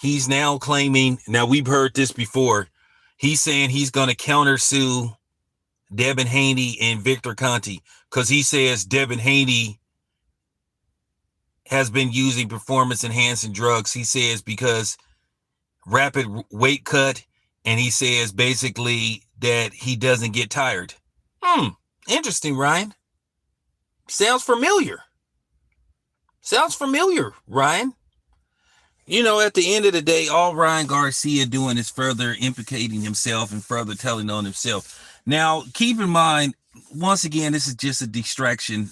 he's now claiming, now we've heard this before, he's saying he's going to countersue Devin Haney and Victor Conti because he says Devin Haney has been using performance enhancing drugs. He says because rapid weight cut, and he says basically that he doesn't get tired. Interesting, Ryan. Sounds familiar. Ryan. You know, at the end of the day, all Ryan Garcia doing is further implicating himself and further telling on himself. Now, keep in mind, once again, this is just a distraction,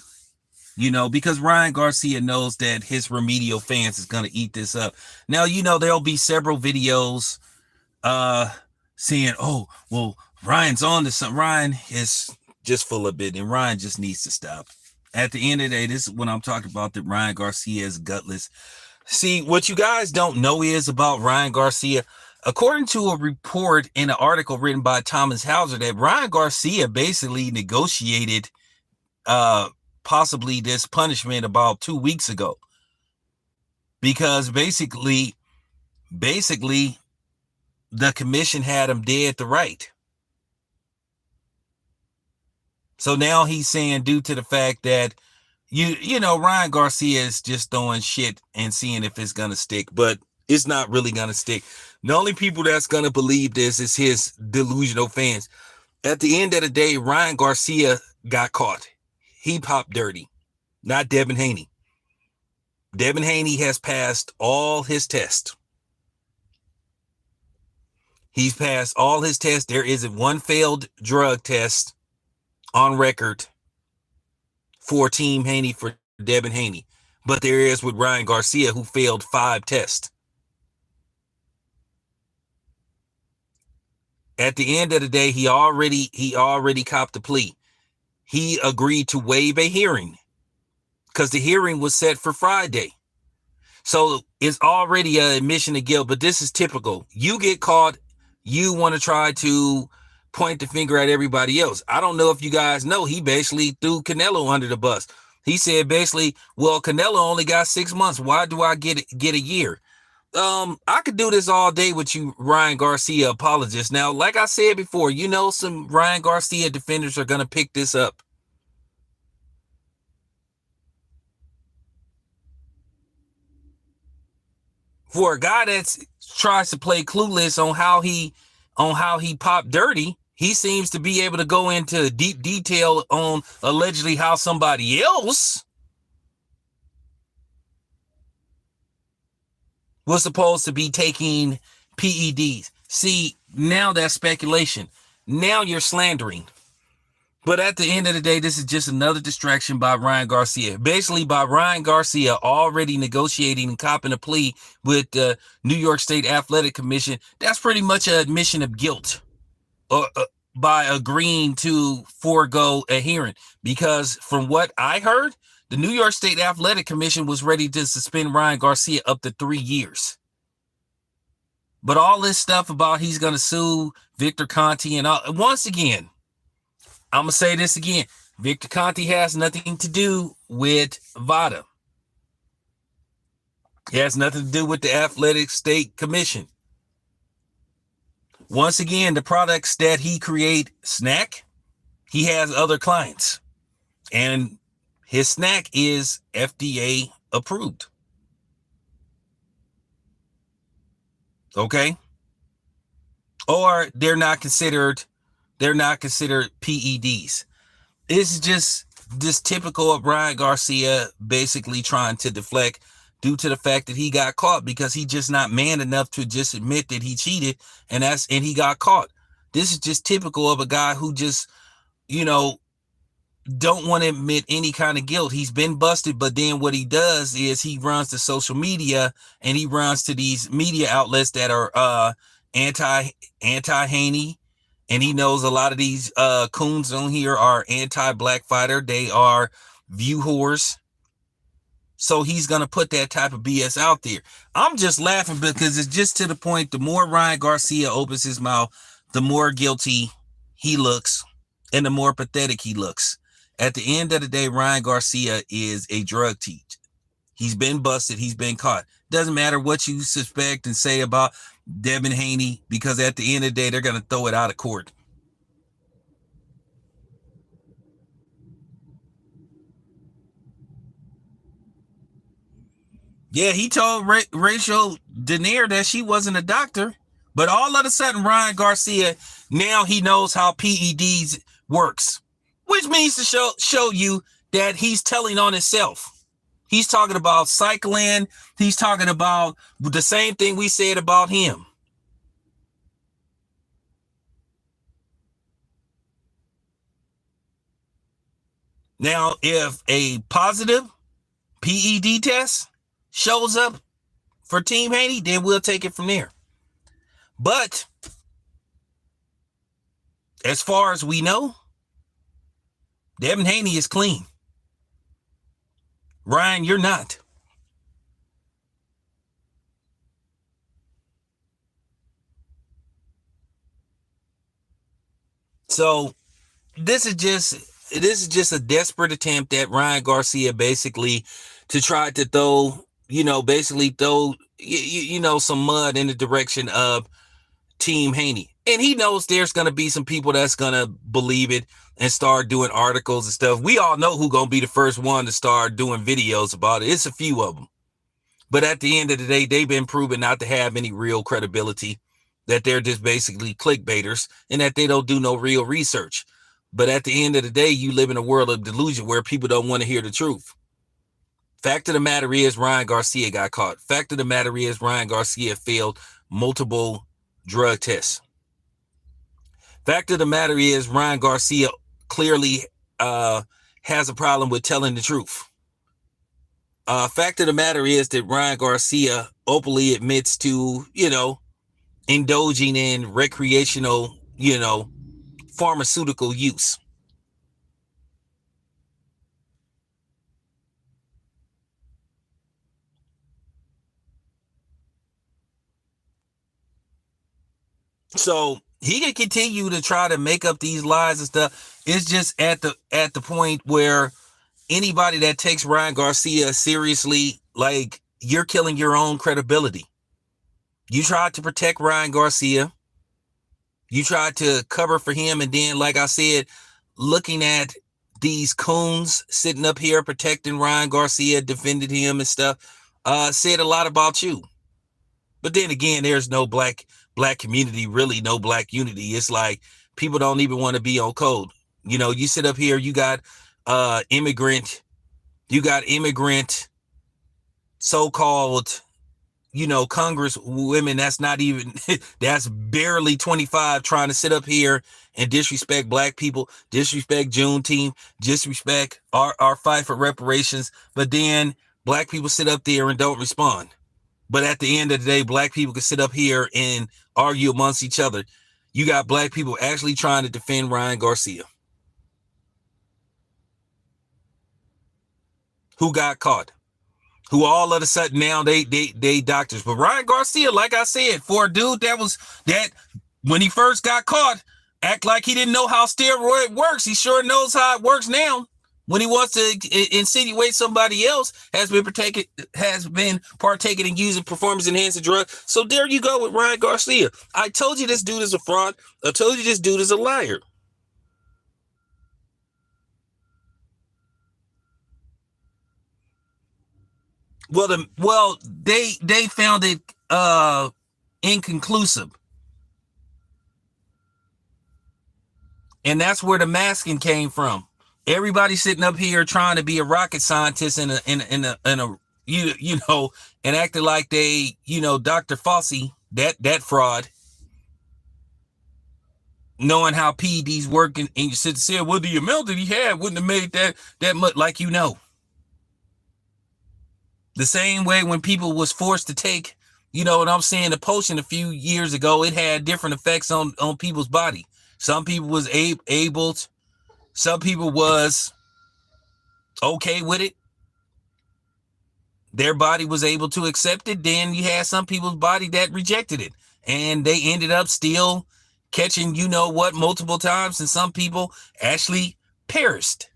you know, because Ryan Garcia knows that his remedial fans is going to eat this up. Now, you know, there'll be several videos saying, oh, well, Ryan's on to something. Ryan is just full of it, and Ryan just needs to stop. At the end of the day, this is what I'm talking about, that Ryan Garcia is gutless. See, what you guys don't know is about Ryan Garcia, according to a report in an article written by Thomas Hauser, that Ryan Garcia basically negotiated possibly this punishment about 2 weeks ago. Because basically, the commission had him dead to right. So now he's saying, due to the fact that you know, Ryan Garcia is just throwing shit and seeing if it's going to stick, but it's not really going to stick. The only people that's going to believe this is his delusional fans. At the end of the day, Ryan Garcia got caught. He popped dirty, not Devin Haney. Devin Haney has passed all his tests. He's passed all his tests. There isn't one failed drug test on record for Team Haney for Devin Haney, but there is with Ryan Garcia, who failed 5 tests. At the end of the day, he already copped the plea. He agreed to waive a hearing because the hearing was set for Friday. So it's already an admission of guilt, but this is typical. You get caught, you want to try to point the finger at everybody else. I don't know if you guys know, he basically threw Canelo under the bus. He said basically, well, Canelo only got 6 months. Why do I get a year? I could do this all day with you, Ryan Garcia apologists. Now, like I said before, you know, some Ryan Garcia defenders are going to pick this up. For a guy that tries to play clueless on how he popped dirty, he seems to be able to go into deep detail on allegedly how somebody else was supposed to be taking PEDs. See, now that's speculation. Now you're slandering. But at the end of the day, this is just another distraction by Ryan Garcia. Basically, by Ryan Garcia already negotiating and copping a plea with the New York State Athletic Commission, that's pretty much an admission of guilt. By agreeing to forego a hearing, because from what I heard, the New York State Athletic Commission was ready to suspend Ryan Garcia up to 3 years. But all this stuff about he's going to sue Victor Conti and all, once again, I'm going to say this again, Victor Conti has nothing to do with VADA. It has nothing to do with the Athletic State Commission. Once again, the products that he create snack, he has other clients, and his snack is FDA approved. Okay. Or they're not considered PEDs. This is just typical of Ryan Garcia basically trying to deflect due to the fact that he got caught, because he's just not man enough to just admit that he cheated, and he got caught. This is just typical of a guy who just, you know, don't want to admit any kind of guilt. He's been busted, but then what he does is he runs to social media and he runs to these media outlets that are anti-Haney, and he knows a lot of these coons on here are anti-black fighter. They are view whores. So he's going to put that type of BS out there. I'm just laughing because it's just to the point, the more Ryan Garcia opens his mouth, the more guilty he looks and the more pathetic he looks. At the end of the day, Ryan Garcia is a drug teach. He's been busted. He's been caught. Doesn't matter what you suspect and say about Deb and Haney, because at the end of the day, they're going to throw it out of court. Yeah, he told Rachel Denier that she wasn't a doctor, but all of a sudden, Ryan Garcia, now he knows how PEDs works, which means to show you that he's telling on himself. He's talking about cycling. He's talking about the same thing we said about him. Now, if a positive PED test shows up for Team Haney, then we'll take it from there. But as far as we know, Devin Haney is clean. Ryan, you're not. So this is just a desperate attempt at Ryan Garcia, basically, to try to throw some mud in the direction of Team Haney. And he knows there's going to be some people that's going to believe it and start doing articles and stuff. We all know who's going to be the first one to start doing videos about it. It's a few of them. But at the end of the day, they've been proven not to have any real credibility, that they're just basically clickbaiters and that they don't do no real research. But at the end of the day, you live in a world of delusion where people don't want to hear the truth. Fact of the matter is, Ryan Garcia got caught. Fact of the matter is, Ryan Garcia failed multiple drug tests. Fact of the matter is, Ryan Garcia clearly has a problem with telling the truth. Fact of the matter is that Ryan Garcia openly admits to, indulging in recreational, pharmaceutical use. So he can continue to try to make up these lies and stuff. It's just at the point where anybody that takes Ryan Garcia seriously, like, you're killing your own credibility. You tried to protect Ryan Garcia. You tried to cover for him. And then, like I said, looking at these coons sitting up here protecting Ryan Garcia, defended him and stuff, said a lot about you. But then again, there's no black community, really no black unity. It's like people don't even want to be on code. You sit up here, you got immigrant so-called, Congress women that's not even, that's barely 25, trying to sit up here and disrespect black people, disrespect Juneteenth, disrespect our fight for reparations. But then black people sit up there and don't respond. But at the end of the day, black people can sit up here and argue amongst each other. You got black people actually trying to defend Ryan Garcia, who got caught, who all of a sudden now they doctors. But Ryan Garcia, like I said, for a dude that when he first got caught, act like he didn't know how steroid works. He sure knows how it works now. When he wants to insinuate somebody else has been partaking in using performance enhancing drugs. So there you go with Ryan Garcia. I told you this dude is a fraud. I told you this dude is a liar. Well, they found it inconclusive. And that's where the masking came from. Everybody sitting up here trying to be a rocket scientist in a and acting like they, Dr. Fauci, that fraud, knowing how PEDs work, and you sit and say, well, the amount that he had wouldn't have made that much, like, the same way when people was forced to take, what I'm saying, the potion a few years ago, it had different effects on people's body. Some people was able to, some people was okay with it. Their body was able to accept it. Then you had some people's body that rejected it. And they ended up still catching, multiple times. And some people actually perished.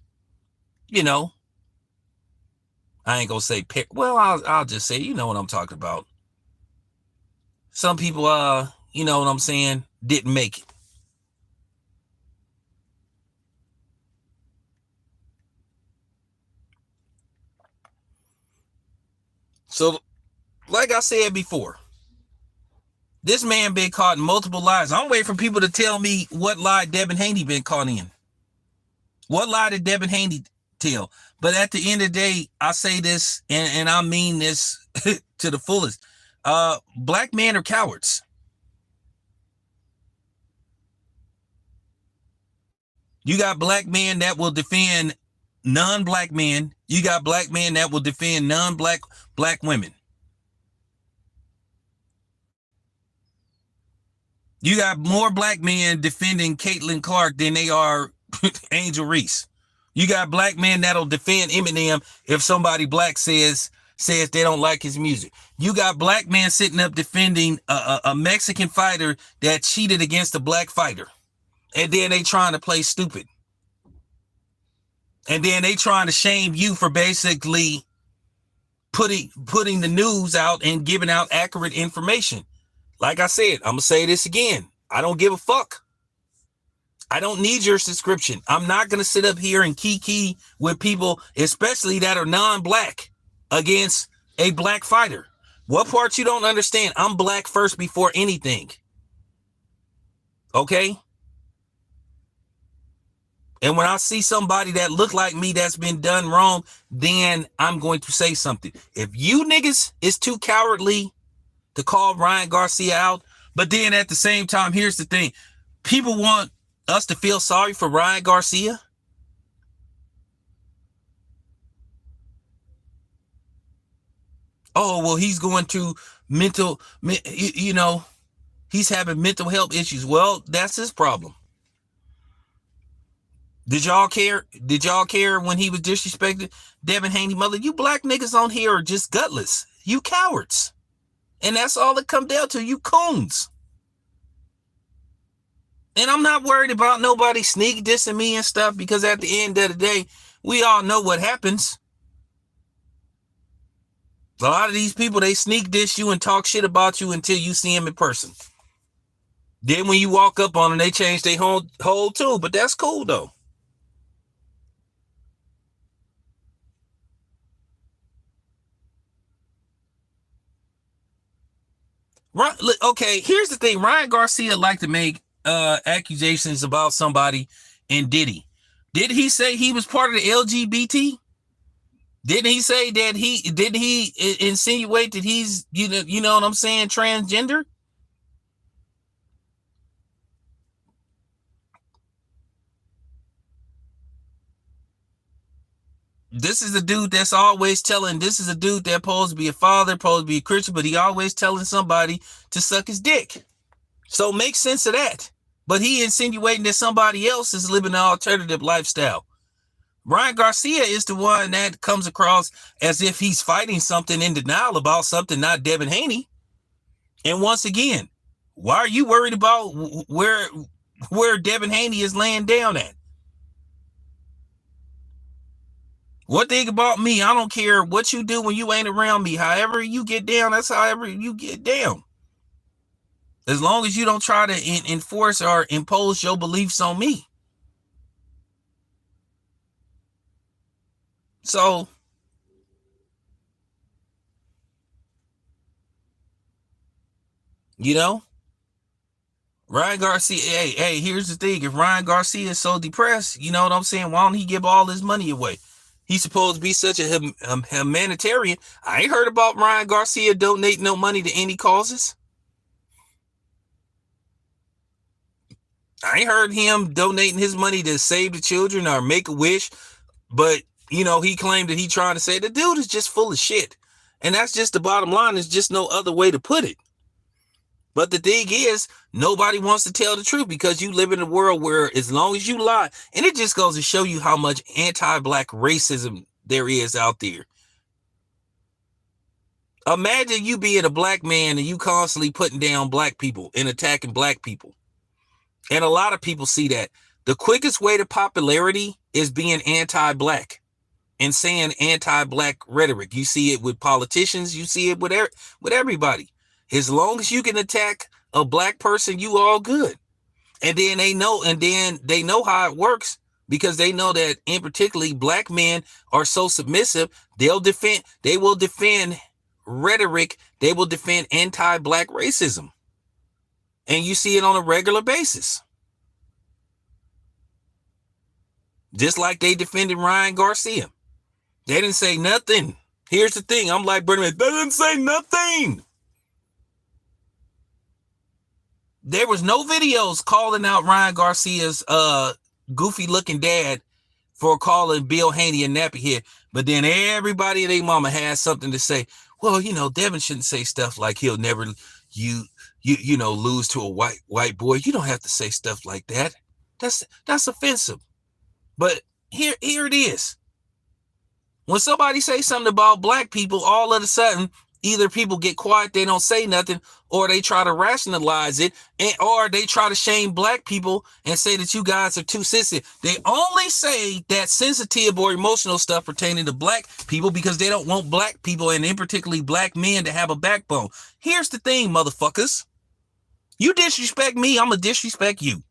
I ain't gonna say, well, I'll just say, you know what I'm talking about. Some people, you know what I'm saying, didn't make it. So, like I said before, this man been caught in multiple lies. I'm waiting for people to tell me what lie Devin Haney been caught in. What lie did Devin Haney tell? But at the end of the day, I say this, and I mean this to the fullest. Black men are cowards. You got black men that will defend non-black men. You got black men that will defend non-black women. You got more black men defending Caitlin Clark than they are Angel Reese. You got black men that'll defend Eminem if somebody black says they don't like his music. You got black men sitting up defending a Mexican fighter that cheated against a black fighter. And then they trying to play stupid. And then they trying to shame you for basically putting the news out and giving out accurate information. Like I said, I'm going to say this again. I don't give a fuck. I don't need your subscription. I'm not going to sit up here and kiki with people, especially that are non-black, against a black fighter. What part you don't understand? I'm black first before anything. Okay? And when I see somebody that look like me that's been done wrong, then I'm going to say something. If you niggas is too cowardly to call Ryan Garcia out, but then at the same time, here's the thing. People want us to feel sorry for Ryan Garcia. Oh, well, he's going to he's having mental health issues. Well, that's his problem. Did y'all care? Did y'all care when he was disrespected Devin Haney mother? You black niggas on here are just gutless. You cowards. And that's all it comes down to. You coons. And I'm not worried about nobody sneak dissing me and stuff, because at the end of the day, we all know what happens. A lot of these people, they sneak diss you and talk shit about you until you see them in person. Then when you walk up on them, they change their whole tune. But that's cool though. Right, okay, here's the thing. Ryan Garcia liked to make accusations about somebody, and did he? Did he say he was part of the LGBT? Didn't he say that didn't he insinuate that he's, you know what I'm saying, transgender? This is a dude that's always telling, this is a dude that's supposed to be a father, supposed to be a Christian, but he always telling somebody to suck his dick. So make sense of that. But he insinuating that somebody else is living an alternative lifestyle. Ryan Garcia is the one that comes across as if he's fighting something, in denial about something, not Devin Haney. And once again, why are you worried about where Devin Haney is laying down at? One thing about me, I don't care what you do when you ain't around me. However you get down, that's however you get down. As long as you don't try to enforce or impose your beliefs on me. So, Ryan Garcia, hey, here's the thing. If Ryan Garcia is so depressed, you know what I'm saying? Why don't he give all his money away? He's supposed to be such a humanitarian. I ain't heard about Ryan Garcia donating no money to any causes. I ain't heard him donating his money to save the children or make a wish. But, he claimed that he trying to say the dude is just full of shit. And that's just the bottom line. There's just no other way to put it. But the thing is, nobody wants to tell the truth, because you live in a world where as long as you lie, and it just goes to show you how much anti-black racism there is out there. Imagine you being a black man and you constantly putting down black people and attacking black people. And a lot of people see that. The quickest way to popularity is being anti-black. and saying anti-black rhetoric. You see it with politicians. You see it with everybody. As long as you can attack a black person, you all good. And then they know how it works, because they know that in particularly black men are so submissive. They will defend rhetoric. They will defend anti-black racism. And you see it on a regular basis. Just like they defended Ryan Garcia. They didn't say nothing. Here's the thing. I'm like, Bernie, they didn't say nothing. There was no videos calling out Ryan Garcia's goofy looking dad for calling Bill Haney a nappy head. But then everybody and their mama has something to say. Well, Devin shouldn't say stuff like he'll never lose to a white boy. You don't have to say stuff like that. That's offensive. But here it is. When somebody says something about black people, all of a sudden, either people get quiet, they don't say nothing, or they try to rationalize it, or they try to shame black people and say that you guys are too sensitive. They only say that sensitive or emotional stuff pertaining to black people because they don't want black people, and in particularly black men, to have a backbone. Here's the thing, motherfuckers. You disrespect me, I'm going to disrespect you.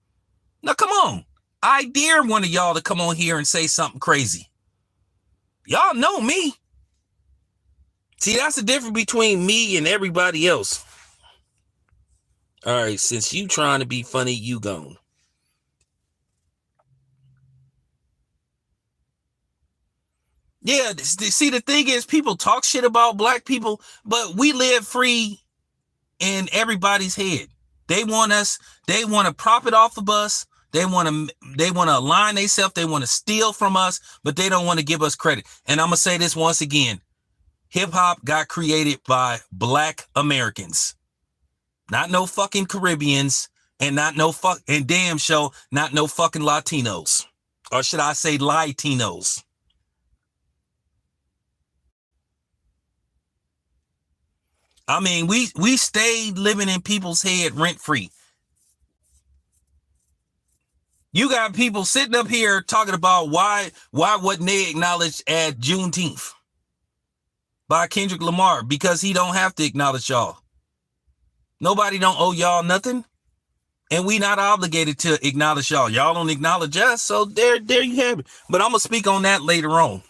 Now, come on. I dare one of y'all to come on here and say something crazy. Y'all know me. See, that's the difference between me and everybody else. All right, since you trying to be funny, you gone. Yeah, see, the thing is, people talk shit about black people, but we live free in everybody's head. They want to profit off of us. They want to align themselves. They want to steal from us, but they don't want to give us credit. And I'm going to say this once again. Hip hop got created by black Americans, not no fucking Caribbeans, and not no damn show, not no fucking Latinos, or should I say Latinos. I mean, we stayed living in people's head rent free. You got people sitting up here talking about why wasn't they acknowledged at Juneteenth by Kendrick Lamar? Because he don't have to acknowledge y'all. Nobody don't owe y'all nothing, and we not obligated to acknowledge y'all. Y'all don't acknowledge us, so there you have it. But I'm gonna speak on that later on.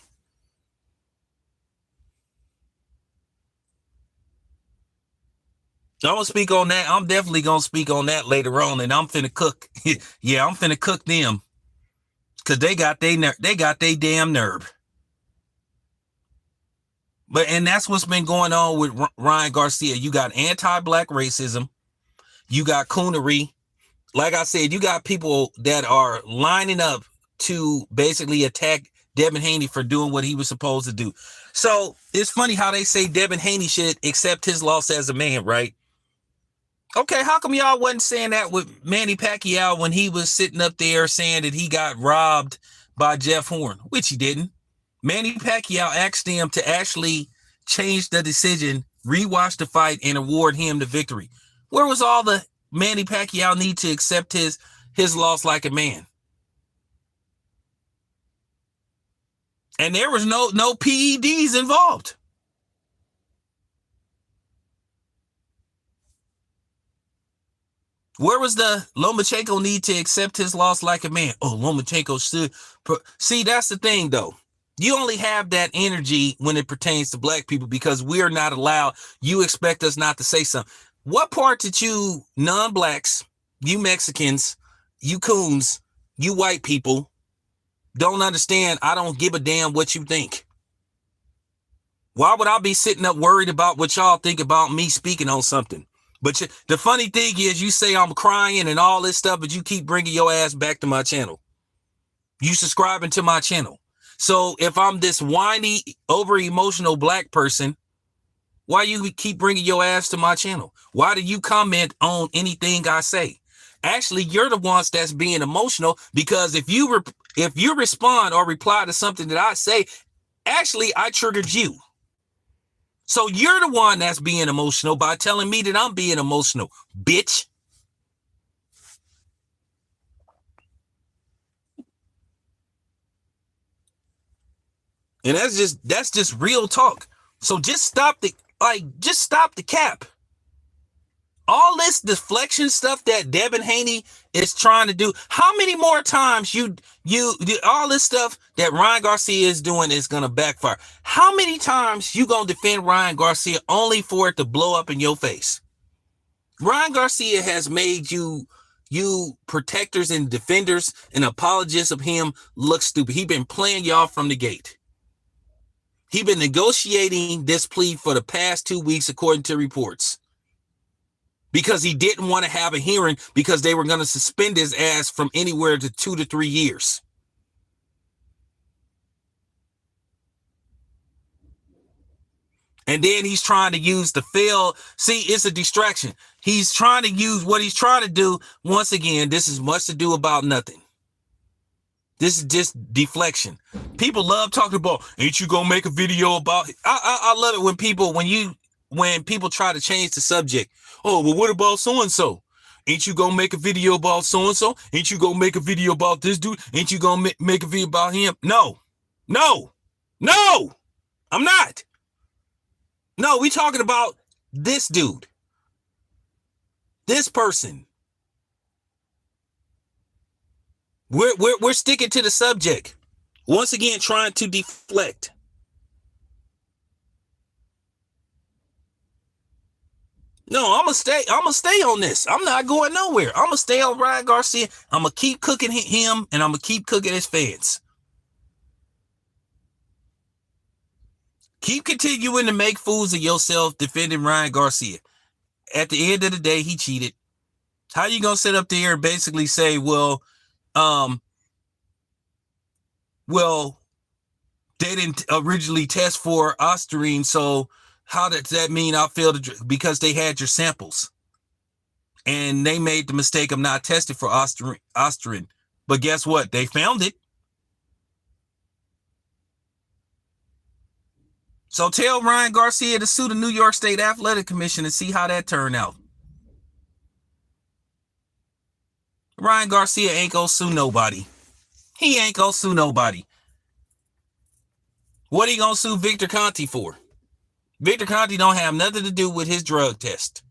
I'm gonna speak on that. I'm definitely gonna speak on that later on, and I'm finna cook. Yeah, I'm finna cook them, cause they got they damn nerve. And that's what's been going on with Ryan Garcia. You got anti-black racism. You got coonery. Like I said, you got people that are lining up to basically attack Devin Haney for doing what he was supposed to do. So it's funny how they say Devin Haney should accept his loss as a man, right? Okay, how come y'all wasn't saying that with Manny Pacquiao when he was sitting up there saying that he got robbed by Jeff Horn, which he didn't? Manny Pacquiao asked him to actually change the decision, rewatch the fight, and award him the victory. Where was all the Manny Pacquiao need to accept his loss like a man? And there was no PEDs involved. Where was the Lomachenko need to accept his loss like a man? Oh, Lomachenko should. See, that's the thing, though. You only have that energy when it pertains to black people because we're not allowed. You expect us not to say something. What part did you non-blacks, you Mexicans, you coons, you white people don't understand? I don't give a damn what you think. Why would I be sitting up worried about what y'all think about me speaking on something? But the funny thing is, you say I'm crying and all this stuff, but you keep bringing your ass back to my channel. You subscribing to my channel. So if I'm this whiny, over-emotional black person, why you keep bringing your ass to my channel? Why do you comment on anything I say? Actually, you're the ones that's being emotional, because if you respond or reply to something that I say, actually, I triggered you. So you're the one that's being emotional by telling me that I'm being emotional, bitch. And that's just real talk. So just stop the cap. All this deflection stuff that Devin Haney is trying to do. How many more times you all this stuff that Ryan Garcia is doing is gonna backfire? How many times you gonna defend Ryan Garcia only for it to blow up in your face? Ryan Garcia has made you protectors and defenders and apologists of him look stupid. He been playing y'all from the gate. He been negotiating this plea for the past 2 weeks, according to reports, because he didn't want to have a hearing because they were going to suspend his ass from anywhere to 2 to 3 years. And then he's trying to use the fail. See, it's a distraction. He's trying to use what he's trying to do. Once again, this is much to do about nothing. This is just deflection. People love talking about, ain't you gonna make a video about it? I love it when people try to change the subject. Oh, well, what about so-and-so? Ain't you gonna make a video about so-and-so? Ain't you gonna make a video about this dude? Ain't you gonna make a video about him? No, I'm not. No, we talking about this dude. This person. We're sticking to the subject. Once again, trying to deflect. No, I'm gonna stay on this. I'm not going nowhere. I'm gonna stay on Ryan Garcia. I'm gonna keep cooking him, and I'm gonna keep cooking his fans. Keep continuing to make fools of yourself defending Ryan Garcia. At the end of the day, he cheated. How you gonna sit up there and basically say, well, they didn't originally test for ostarine, so how does that mean I failed to, because they had your samples and they made the mistake of not testing for ostarine. But guess what? They found it. So tell Ryan Garcia to sue the New York State Athletic Commission and see how that turned out. Ryan Garcia ain't gonna sue nobody. He ain't gonna sue nobody. What he gonna sue Victor Conte for? Victor Conte don't have nothing to do with his drug test.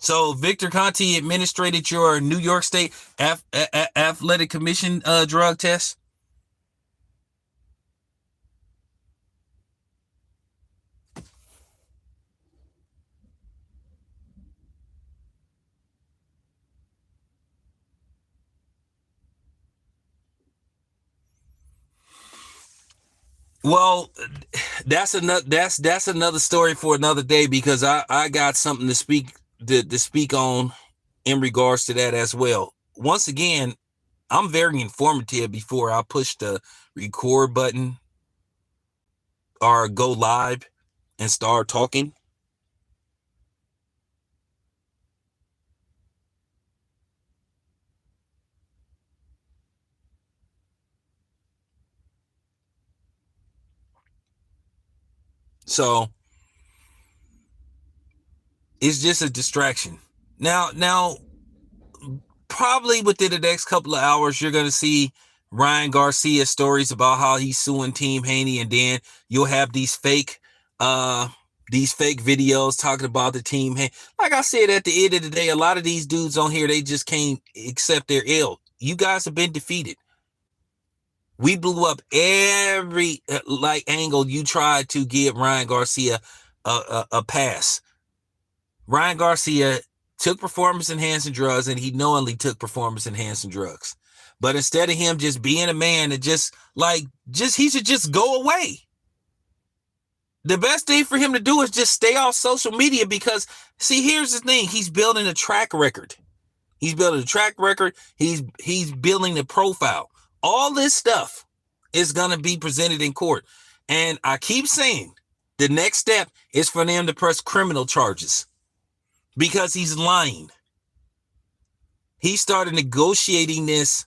So Victor Conte administrated your New York State Athletic Commission drug test? Well, that's another story for another day, because I got something to speak on in regards to that as well. Once again, I'm very informative before I push the record button or go live and start talking. So it's just a distraction. Now, probably within the next couple of hours, you're going to see Ryan Garcia stories about how he's suing Team Haney, and then you'll have these fake videos talking about the Team Haney. Like I said, at the end of the day, a lot of these dudes on here, they just can't accept their ill. You guys have been defeated. We blew up every angle you tried to give Ryan Garcia a pass. Ryan Garcia took performance-enhancing drugs, and he knowingly took performance-enhancing drugs. But instead of him just being a man that he should just go away. The best thing for him to do is just stay off social media, because, see, here's the thing. He's building a track record. He's building the profile. All this stuff is going to be presented in court. And I keep saying the next step is for them to press criminal charges, because he's lying. He started negotiating this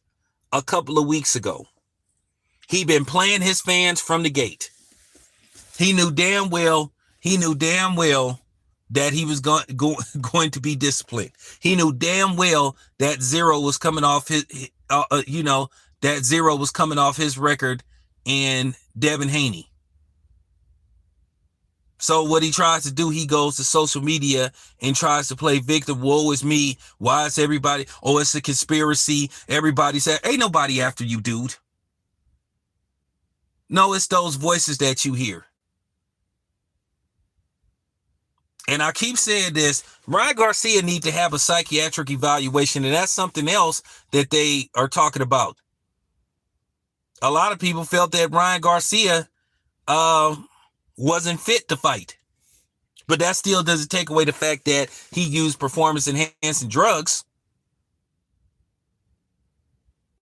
a couple of weeks ago. He'd been playing his fans from the gate. He knew damn well that he was going to be disciplined. He knew damn well that zero was coming off that zero was coming off his record in Devin Haney. So what he tries to do, he goes to social media and tries to play victim. Woe is me. Why is everybody? Oh, it's a conspiracy. Everybody said, ain't nobody after you, dude. No, it's those voices that you hear. And I keep saying this, Ryan Garcia needs to have a psychiatric evaluation, and that's something else that they are talking about. A lot of people felt that Ryan Garcia wasn't fit to fight. But that still doesn't take away the fact that he used performance-enhancing drugs.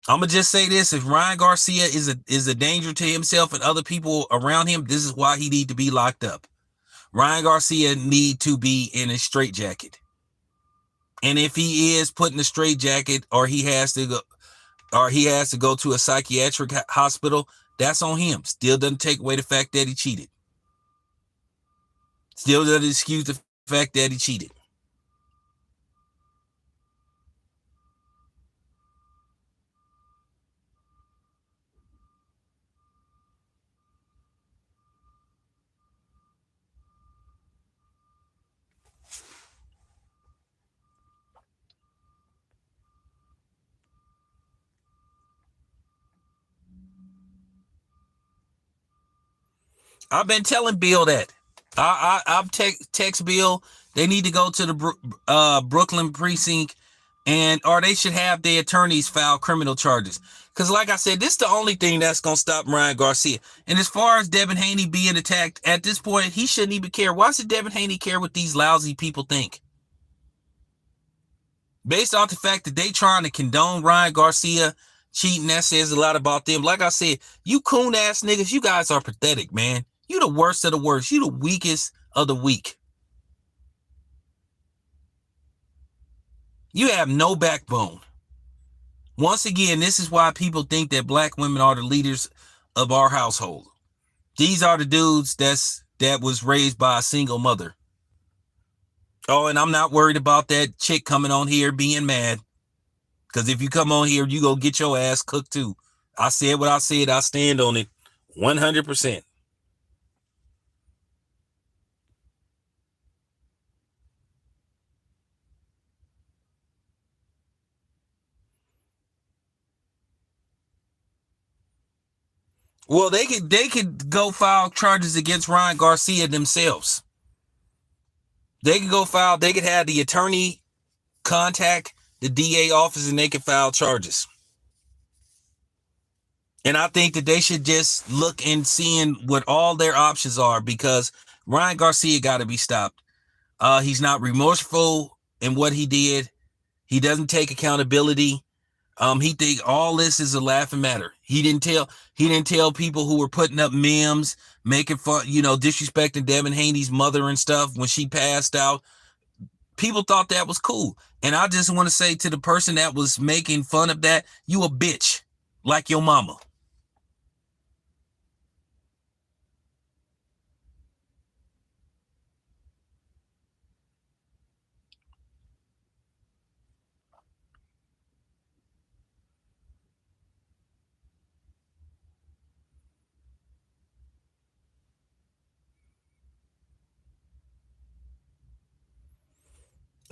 I'm going to just say this. If Ryan Garcia is a danger to himself and other people around him, this is why he need to be locked up. Ryan Garcia need to be in a straitjacket. And if he is put in a straitjacket or he has to go to a psychiatric hospital, that's on him. Still doesn't take away the fact that he cheated. Still doesn't excuse the fact that he cheated. I've been telling Bill that. I've text Bill. They need to go to the Brooklyn precinct, or they should have their attorneys file criminal charges. Because like I said, this is the only thing that's going to stop Ryan Garcia. And as far as Devin Haney being attacked, at this point, he shouldn't even care. Why should Devin Haney care what these lousy people think? Based off the fact that they trying to condone Ryan Garcia cheating, that says a lot about them. Like I said, you coon ass niggas, you guys are pathetic, man. You the worst of the worst. You the weakest of the weak. You have no backbone. Once again, this is why people think that black women are the leaders of our household. These are the dudes that was raised by a single mother. Oh, and I'm not worried about that chick coming on here being mad. Because if you come on here, you go get your ass cooked too. I said what I said. I stand on it 100%. Well, they could go file charges against Ryan Garcia themselves. They could have the attorney contact the DA office and they could file charges. And I think that they should just look and seeing what all their options are, because Ryan Garcia got to be stopped. He's not remorseful in what he did. He doesn't take accountability. He think all this is a laughing matter. He didn't tell people who were putting up memes, making fun, disrespecting Devin Haney's mother and stuff when she passed out. People thought that was cool. And I just want to say to the person that was making fun of that, you a bitch like your mama.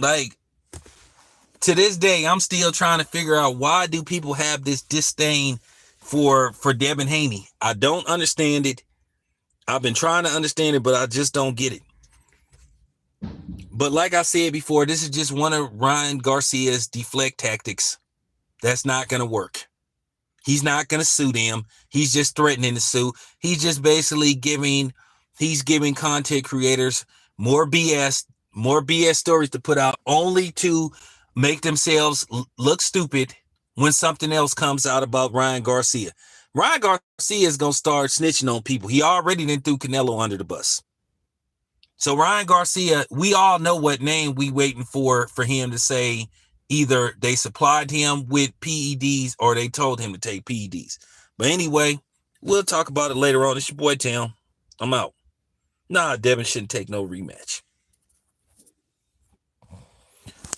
Like, to this day, I'm still trying to figure out, why do people have this disdain for Devin Haney? I don't understand it. I've been trying to understand it, but I just don't get it. But like I said before, this is just one of Ryan Garcia's deflect tactics. That's not going to work. He's not going to sue them. He's just threatening to sue. He's just basically giving content creators more BS stories to put out, only to make themselves look stupid when something else comes out about Ryan Garcia. Ryan Garcia is going to start snitching on people. He already done threw Canelo under the bus. So Ryan Garcia, we all know what name we waiting for him to say. Either they supplied him with PEDs or they told him to take PEDs. But anyway, we'll talk about it later on. It's your boy Town. I'm out. Nah, Devin shouldn't take no rematch.